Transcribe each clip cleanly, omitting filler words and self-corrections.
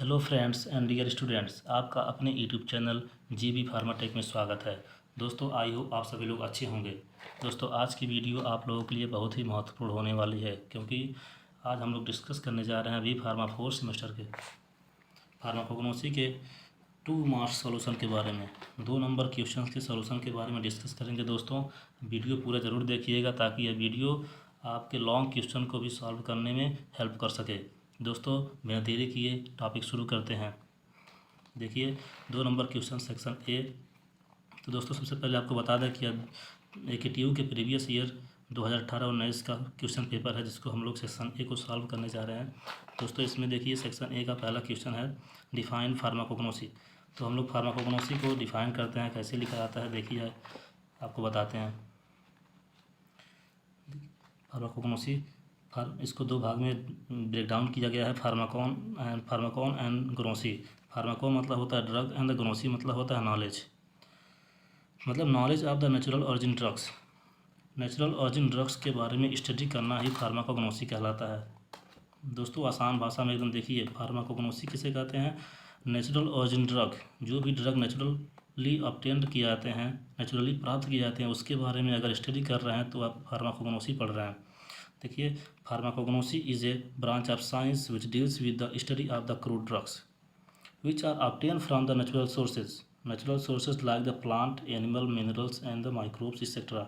Hello friends and dear students, आपका अपने YouTube channel GB Pharmatech में स्वागत है। दोस्तों, आई होप आप सभी लोग अच्छे होंगे। दोस्तों, आज की वीडियो आप लोगों के लिए बहुत ही महत्वपूर्ण होने वाली है, क्योंकि आज हम लोग डिस्कस करने जा रहे हैं बी फार्मा 4 सेमेस्टर के फार्माकोग्नोसी के 2 मार्क्स सॉल्यूशन के बारे में। 2 नंबर क्वेश्चन के सॉल्यूशन के बारे में डिस्कस करेंगे। दोस्तों, वीडियो पूरा ज़रूर देखिएगा ताकि यह वीडियो आपके लॉन्ग क्वेश्चन को भी सॉल्व करने में हेल्प कर सके। दोस्तों, बिना देरी किए टॉपिक शुरू करते हैं। देखिए, 2 नंबर क्वेश्चन सेक्शन ए। तो दोस्तों, सबसे पहले आपको बता दें कि AKTU के प्रीवियस ईयर 2018-19 का क्वेश्चन पेपर है, जिसको हम लोग सेक्शन ए को सॉल्व करने जा रहे हैं। दोस्तों, इसमें देखिए सेक्शन ए का पहला क्वेश्चन है डिफाइन फार्माकोग्नोसी। तो हम लोग फार्माकोग्नोसी को डिफाइन करते हैं, कैसे लिखा जाता है देखिए आपको बताते हैं। फार्माकोग्नोसी इसको 2 भाग में ब्रेक डाउन किया गया है, फार्माकोन एंड ग्नोसी। फार्माकोन मतलब होता है ड्रग एंड ग्नोसी मतलब होता है नॉलेज, मतलब knowledge of the natural origin drugs. Natural origin drugs के बारे में स्टडी करना ही फार्माकोग्नोसी कहलाता है। दोस्तों, आसान भाषा में एकदम देखिए, फार्माकोग्नोसी किसे कहते हैं? नेचुरल ऑरिजिन ड्रग, जो भी ड्रग नेचुरली ऑब्टेन्ड किए जाते हैं, नेचुरली प्राप्त किए जाते हैं, उसके बारे में अगर स्टडी कर रहे हैं तो आप फार्माकोग्नोसी पढ़ रहे हैं। देखिए, pharmacognosy is a branch of science which deals with the study of the crude drugs which are obtain from the natural sources like the plant, animal, minerals and the microbes etcetera.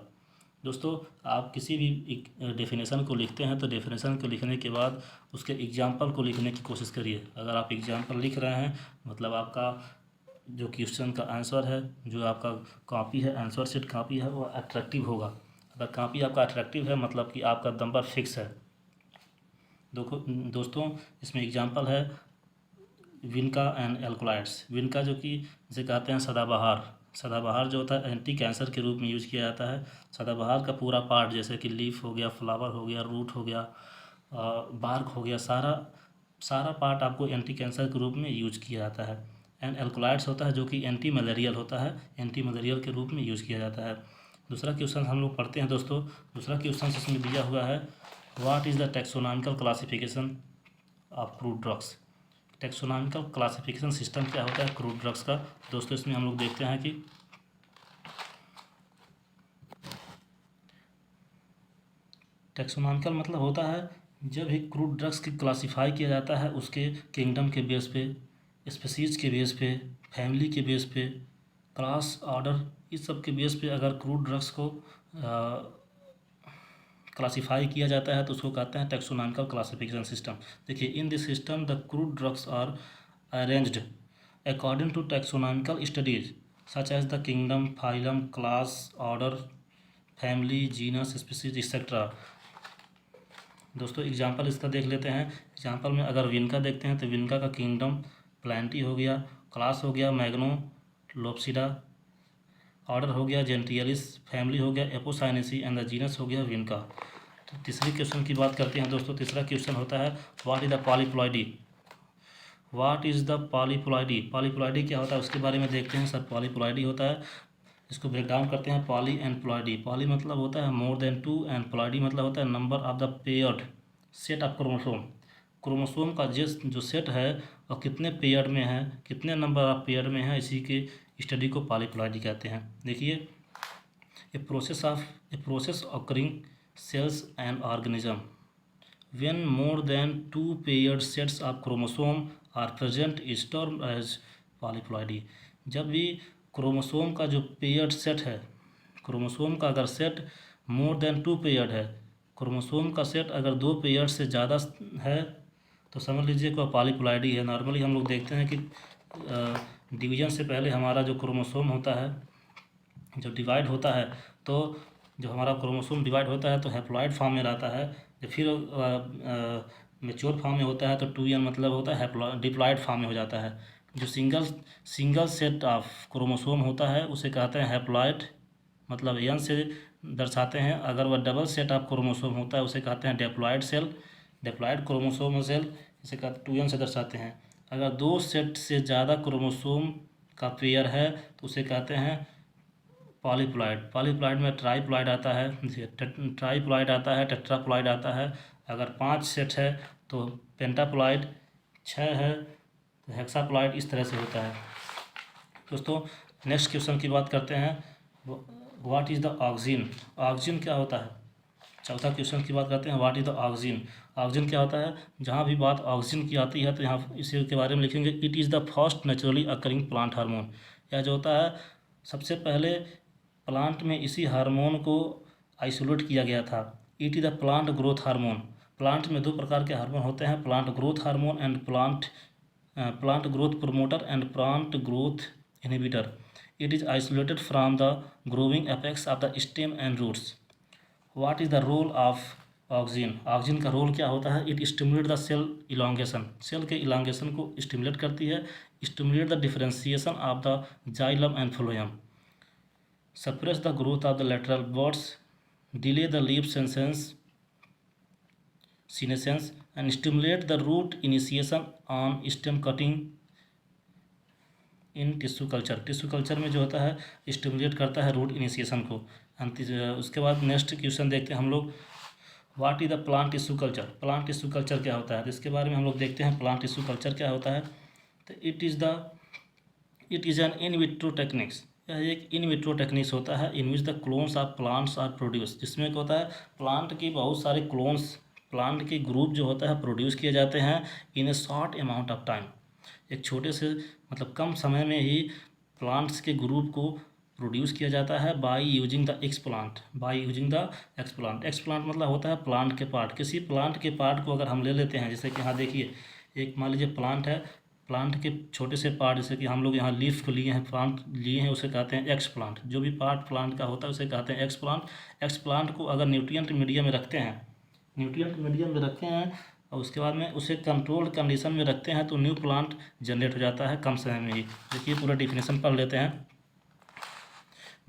दोस्तों, आप किसी भी definition को लिखते हैं तो definition को लिखने के बाद उसके एग्जाम्पल को लिखने की कोशिश करिए। अगर आप एग्जाम्पल लिख रहे हैं मतलब आपका जो क्वेश्चन का आंसर है, जो आपका कॉपी है, आंसर शीट कॉपी है, वो अट्रैक्टिव होगा। अगर कॉपी आपका अट्रैक्टिव है मतलब कि आपका नंबर फिक्स है। दोस्तों, इसमें एग्जांपल है विनका एंड एल्कोलाइड्स। विनका जो कि जिसे कहते हैं सदाबहार जो होता है एंटी कैंसर के रूप में यूज किया जाता है। सदाबहार का पूरा पार्ट जैसे कि लीफ हो गया, फ्लावर हो गया, रूट हो गया, बार्क हो गया, सारा पार्ट आपको एंटी कैंसर के रूप में यूज किया जाता है। एंड एल्कोलाइड्स होता है जो कि एंटी मलेरियल होता है, एंटी मलेरियल के रूप में यूज किया जाता है। दूसरा क्वेश्चन हम लोग पढ़ते हैं। दोस्तों, दूसरा क्वेश्चन इसमें दिया हुआ है what is the taxonomical classification of crude drugs. Taxonomical classification system क्या होता है क्रूड ड्रग्स का। दोस्तों, इसमें हम लोग देखते हैं कि टैक्सोनॉमिकल मतलब होता है जब एक क्रूड ड्रग्स की क्लासीफाई किया जाता है उसके किंगडम के बेस पे, स्पीसीज के बेस पे, फैमिली के बेस पे, क्लास, ऑर्डर, इस सब के बेस पे अगर क्रूड ड्रग्स को क्लासीफाई किया जाता है तो उसको कहते हैं टैक्सोनॉमिकल क्लासिफिकेशन सिस्टम। देखिए, in this system the crude drugs are arranged according to taxonomical studies such as the kingdom, phylum, class, order, family, genus, species etcetera. दोस्तों, एग्जांपल इसका देख लेते हैं। एग्जांपल में अगर विनका देखते हैं तो विनका का किंगडम प्लांटी हो गया, क्लास हो गया मैग्नो लोप्सिडा, ऑर्डर हो गया जेंटियलिस, फैमिली हो गया एपोसाइनेसी एंड द जीनस हो गया विनका। तो तीसरे क्वेश्चन की बात करते हैं। दोस्तों, तीसरा क्वेश्चन होता है what is the polyploidy. What is the polyploidy. Polyploidy क्या होता है उसके बारे में देखते हैं। सर, पॉलीप्लॉइडी होता है, इसको ब्रेक डाउन करते हैं। Poly and ploidy. पॉली मतलब होता है मोर देन 2 एंड प्लॉइडी मतलब होता है number of the paired set of chromosome. Chromosome का जो सेट है और कितने पेयर में है, कितने नंबर ऑफ पेयर में है, इसी के स्टडी को पॉलीप्लॉइडी कहते हैं। देखिए, a process occurring cells and organism when more than 2 paired sets of chromosome are present is termed as polyploidy. जब भी क्रोमोसोम का जो पेयर्ड सेट है, क्रोमोसोम का अगर सेट मोर देन 2 पेयर्ड है, क्रोमोसोम का सेट अगर 2 पेयर्ड से ज़्यादा है तो समझ लीजिए कि पॉलीप्लॉइडी है। नॉर्मली हम लोग देखते हैं कि डिवीजन से पहले हमारा जो क्रोमोसोम होता है, जब डिवाइड होता है तो जब हमारा क्रोमोसोम डिवाइड होता है तो हैप्लॉइड फॉर्म में रहता है। जब फिर मैच्योर फॉर्म में होता है तो 2n मतलब होता है डिप्लॉइड फॉर्म में हो जाता है। जो सिंगल सेट ऑफ क्रोमोसोम होता है उसे कहते हैं हैप्लॉइड, मतलब n से दर्शाते हैं। अगर वह डबल सेट ऑफ क्रोमोसोम होता है उसे कहते हैं डिप्लॉइड क्रोमोसोम सेल, इसे कहते 2n से दर्शाते हैं। अगर 2 सेट से ज़्यादा क्रोमोसोम का पेयर है तो उसे कहते हैं पॉलीप्लॉइड में ट्राईप्लॉइड आता है, टेट्राप्लॉइड आता है। अगर 5 सेट है तो पेंटाप्लॉइड, 6 है तो हेक्साप्लॉइड इस तरह से होता है। दोस्तों नेक्स्ट क्वेश्चन की बात करते हैं, what is the oxygen. Oxygen क्या होता है। चौथा क्वेश्चन की बात करते हैं, what is the oxygen. Oxygen क्या होता है। जहाँ भी बात ऑक्सीजन की आती है तो यहाँ इसी के बारे में लिखेंगे, it is the first naturally occurring plant hormone. यह जो होता है सबसे पहले प्लांट में इसी हार्मोन को आइसोलेट किया गया था। It is the plant growth hormone. Plant में दो प्रकार के हार्मोन होते हैं, plant growth hormone and plant growth promoter and plant growth inhibitor. It is isolated from the growing apex of the stem and roots. What is the role of oxygen. Oxygen का role क्या होता है। It stimulate the cell elongation. Cell के elongation को stimulate करती है। Stimulate the differentiation of the xylem and phloem. Suppress the growth of the lateral birds. Delay the leaf senescence and stimulate the root initiation on stem cutting in tissue culture. Tissue culture में जो होता है stimulate करता है root initiation को। उसके बाद next question देखते हैं हम लोग, what is the plant tissue culture. Plant tissue culture क्या होता है, तो इसके बारे में हम लोग देखते हैं प्लांट टिश्यू कल्चर क्या होता है। तो it is an in vitro techniques. यह एक इन विट्रो टेक्निक्स होता है in which the clones of plants are produce. जिसमें क्या होता है प्लांट की बहुत सारे क्लोन्स, प्लांट के ग्रुप जो होता है प्रोड्यूस किए जाते हैं in a short amount of time. एक छोटे से मतलब कम समय में ही प्लांट्स के ग्रुप को प्रोड्यूस किया जाता है by using the explant. By using the explant. Explant मतलब होता है प्लांट के पार्ट। किसी प्लांट के पार्ट को अगर हम ले लेते हैं, जैसे कि यहाँ देखिए एक मान लीजिए प्लांट है, प्लांट के छोटे से पार्ट, जैसे कि हम लोग यहाँ लीफ को लिए हैं, प्लांट लिए हैं, उसे कहते हैं एक्स प्लांट। जो भी पार्ट प्लांट का होता है उसे कहते हैं एक्स प्लांट। एक्स प्लांट को अगर न्यूट्रिएंट मीडियम में रखते हैं, न्यूट्रिएंट मीडियम में रखे हैं और उसके बाद में उसे कंट्रोल्ड कंडीशन में रखते हैं तो न्यू प्लांट जनरेट हो जाता है कम समय में ही। देखिए पूरा डिफिनेशन पढ़ लेते हैं।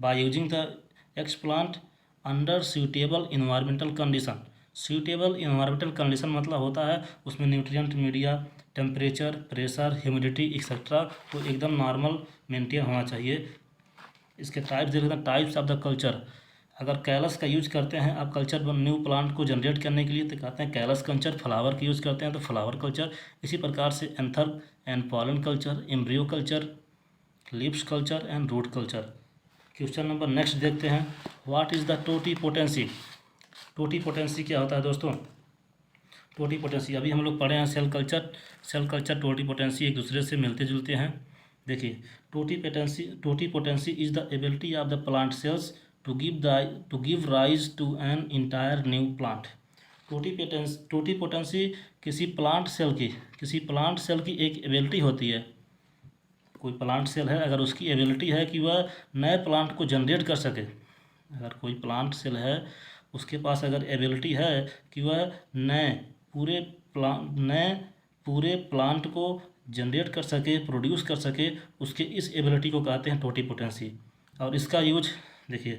Bye using the x plant under suitable environmental condition. Suitable environmental condition मतलब होता है उसमें nutrient media, temperature, pressure, humidity etcetera तो एकदम नॉर्मल मेंटेन होना चाहिए। इसके टाइप्स देखते हैं, टाइप्स ऑफ द कल्चर। अगर कैलस का यूज करते हैं आप कल्चर न्यू प्लांट को जनरेट करने के लिए तो कहते हैं कैलस कल्चर। फ्लावर का यूज़ करते हैं तो फ्लावर कल्चर। इसी प्रकार से anther and pollen culture, embryo culture, leaves culture and root culture. Question number next देखते हैं, what is the totipotency. Totipotency क्या होता है दोस्तों। टोटीपोटेंसी अभी हम लोग पढ़े हैं सेल कल्चर टोटीपोटेंसी एक दूसरे से मिलते जुलते हैं। देखिए totipotency is the ability of the plant cells to give rise to an entire new plant. Totipotency किसी प्लांट सेल की एक एबिलिटी होती है। कोई प्लांट सेल है अगर उसकी एबिलिटी है कि वह नए प्लांट को जनरेट कर सके, अगर कोई प्लांट सेल है उसके पास अगर एबिलिटी है कि वह नए पूरे प्लांट को जनरेट कर सके, प्रोड्यूस कर सके, उसके इस एबिलिटी को कहते हैं टोटीपोटेंसी। और इसका यूज देखिए,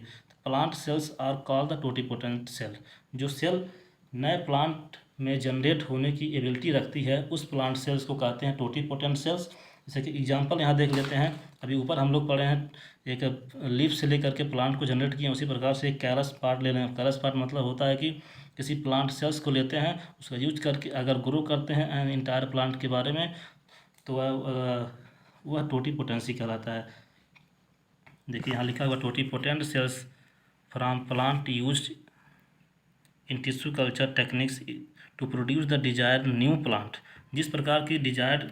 plant cells are called the totipotent cell. जो सेल नए प्लांट में जनरेट होने की एबिलिटी रखती है उस प्लांट सेल्स को कहते हैं टोटीपोटेंट सेल्स। जैसे कि एग्जांपल यहाँ देख लेते हैं, अभी ऊपर हम लोग पढ़े हैं एक लीफ से लेकर के प्लांट को जनरेट किए, उसी प्रकार से एक कैलस पार्ट ले लें। कैलस पार्ट मतलब होता है कि किसी प्लांट सेल्स को लेते हैं, उसका यूज करके अगर ग्रो करते हैं एन इंटायर प्लांट के बारे में तो वह टोटीपोटेंसी कहलाता है। देखिए यहाँ लिखा हुआ totipotent cells from plant used in tissue culture techniques to produce the desired new plant. जिस प्रकार की डिजायर्ड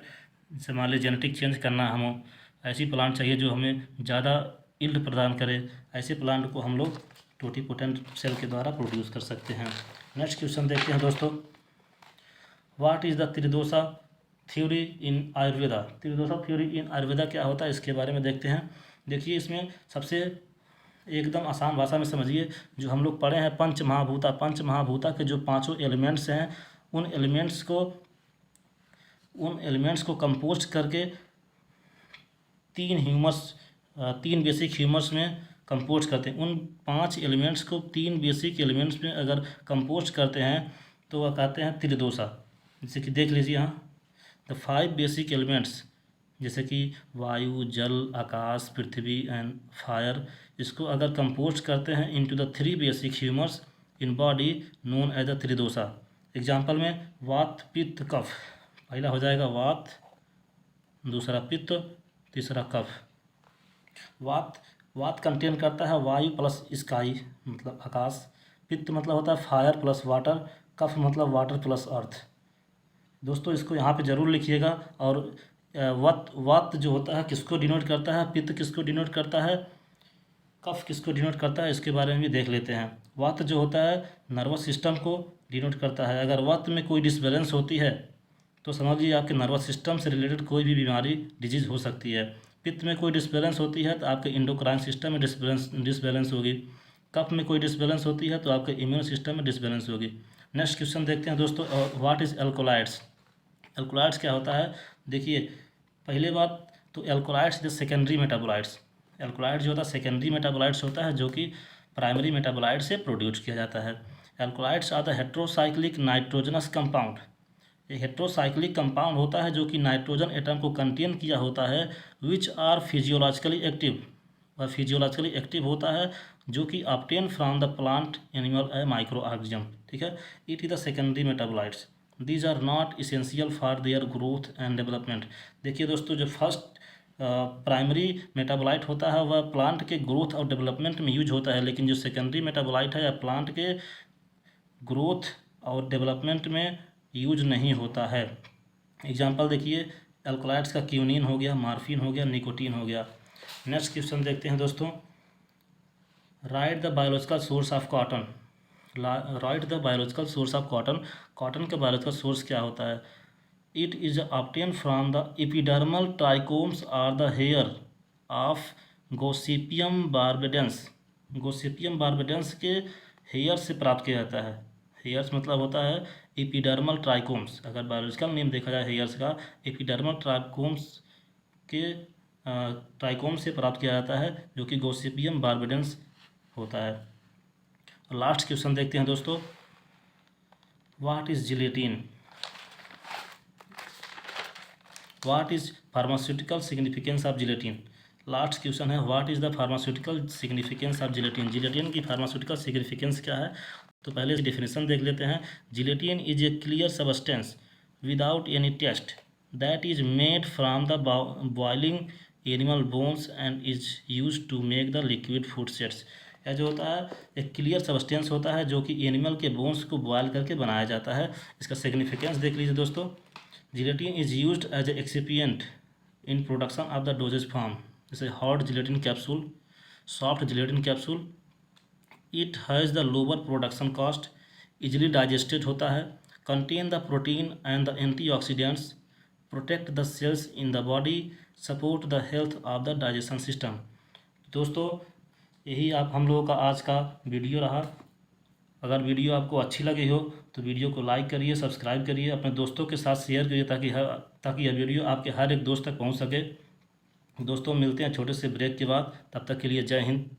जैसे मान लीजिए जेनेटिक चेंज करना हमें, ऐसी प्लांट चाहिए जो हमें ज़्यादा यील्ड प्रदान करे, ऐसे प्लांट को हम लोग टोटीपोटेंट सेल के द्वारा प्रोड्यूस कर सकते हैं। नेक्स्ट क्वेश्चन देखते हैं दोस्तों, what is the tridosha theory in Ayurveda. Tridosha theory in Ayurveda क्या होता है इसके बारे में देखते हैं। देखिए इसमें सबसे एकदम आसान भाषा में समझिए, जो हम लोग पढ़े हैं पंच महाभूता के जो पांचों एलिमेंट्स हैं उन एलिमेंट्स को कंपोस्ट करके तीन बेसिक ह्यूमर्स में कंपोस्ट करते हैं। उन 5 एलिमेंट्स को 3 बेसिक एलिमेंट्स में अगर कंपोस्ट करते हैं तो वह कहते हैं त्रिदोषा। जैसे कि देख लीजिए यहाँ द 5 बेसिक एलिमेंट्स, जैसे कि वायु, जल, आकाश, पृथ्वी एंड फायर, इसको अगर कंपोस्ट करते हैं into the 3 basic humours in body known as the tridosha. Example में वात, पित्त, कफ। पहला हो जाएगा वात, दूसरा पित्त, तीसरा कफ। वात, वात कंटेन करता है वायु प्लस स्काई मतलब आकाश। पित्त मतलब होता है फायर प्लस वाटर। कफ मतलब वाटर प्लस अर्थ। दोस्तों इसको यहाँ पे ज़रूर लिखिएगा। और वात, वात जो होता है किसको डिनोट करता है, पित्त किसको डिनोट करता है, कफ किसको डिनोट करता है, इसके बारे में भी देख लेते हैं। वात जो होता है नर्वस सिस्टम को डिनोट करता है। अगर वात में कोई डिसबैलेंस होती है तो समझ लीजिए आपके नर्वस सिस्टम से रिलेटेड कोई भी बीमारी डिजीज़ हो सकती है। पित्त में कोई डिसबैलेंस होती है तो आपके इंडोक्राइन सिस्टम में डिसबैलेंस होगी। कफ में कोई डिसबैलेंस होती है तो आपके इम्यून सिस्टम में डिसबैलेंस होगी। नेक्स्ट क्वेश्चन देखते हैं दोस्तों, व्हाट इज़ एल्कोलाइड्स। एल्कोलाइड्स क्या होता है, देखिए पहले बात तो alkaloids the secondary metabolites. Alkaloid जो होता है सेकेंडरी मेटाबोलाइट्स होता है जो कि प्राइमरी मेटाबोलाइट से प्रोड्यूस किया जाता है। Alkaloids are the heterocyclic nitrogenous compound. ये हेट्रोसाइक्लिक कंपाउंड होता है जो कि नाइट्रोजन एटम को कंटेन किया होता है, विच आर फिजियोलॉजिकली एक्टिव। वह फिजियोलॉजिकली एक्टिव होता है जो कि obtain from the plant animal a microorganism. ठीक है, it is the secondary metabolites. These are not essential for their growth and development. देखिए दोस्तों जो फर्स्ट प्राइमरी मेटाबोलाइट होता है वह प्लांट के ग्रोथ और डेवलपमेंट में यूज होता है, लेकिन जो सेकेंडरी मेटाबोलाइट है या प्लांट के ग्रोथ और डेवलपमेंट में यूज नहीं होता है। एग्जांपल देखिए एल्कोलाइड्स का क्यूनिन हो गया, मार्फिन हो गया, निकोटीन हो गया। नेक्स्ट क्वेश्चन देखते हैं दोस्तों, write the biological source of cotton. Write the biological source of cotton. Cotton का बायोलॉजिकल सोर्स क्या होता है, it is obtain from the epidermal trichomes are the hair of Gossypium barbadense. Gossypium barbadense के hair से प्राप्त किया जाता है। हेयर्स मतलब होता है एपिडर्मल ट्राइकोम्स। अगर बायोलॉजिकल नेम देखा जाए हेयर्स का, एपिडर्मल ट्राइकोम्स के ट्राइकोम से प्राप्त किया जाता है जो कि गोसिपियम बार्बेडेंस होता है। और लास्ट क्वेश्चन देखते हैं दोस्तों, what is gelatin. What is pharmaceutical significance of gelatin. Last question है, what is the pharmaceutical significance of gelatin. Gelatin की फार्मास्यूटिकल सिग्निफिकेंस क्या है, तो पहले इसकी डेफिनेशन देख लेते हैं। Gelatin is a clear substance without any taste that is made from the boiling animal bones and is use to make the liquid food sets. यह जो होता है एक क्लियर सब्सटेंस होता है जो कि एनिमल के बोन्स को बॉयल करके बनाया जाता है। इसका सिग्निफिकेंस देख लीजिए दोस्तों, gelatin is used as a excipient in production of the dosage form, जैसे hard gelatin capsule, soft gelatin capsule. It has the lower production cost, easily digested होता है, contain the protein and the antioxidants, protect the cells in the body, support the health of the digestion system. दोस्तों यही आप हम लोगों का आज का वीडियो रहा। अगर वीडियो आपको अच्छी लगी हो तो वीडियो को लाइक करिए, सब्सक्राइब करिए, अपने दोस्तों के साथ शेयर करिए ताकि यह वीडियो आपके हर एक दोस्त तक पहुंच सके। दोस्तों मिलते हैं छोटे से ब्रेक के बाद, तब तक के लिए जय हिंद।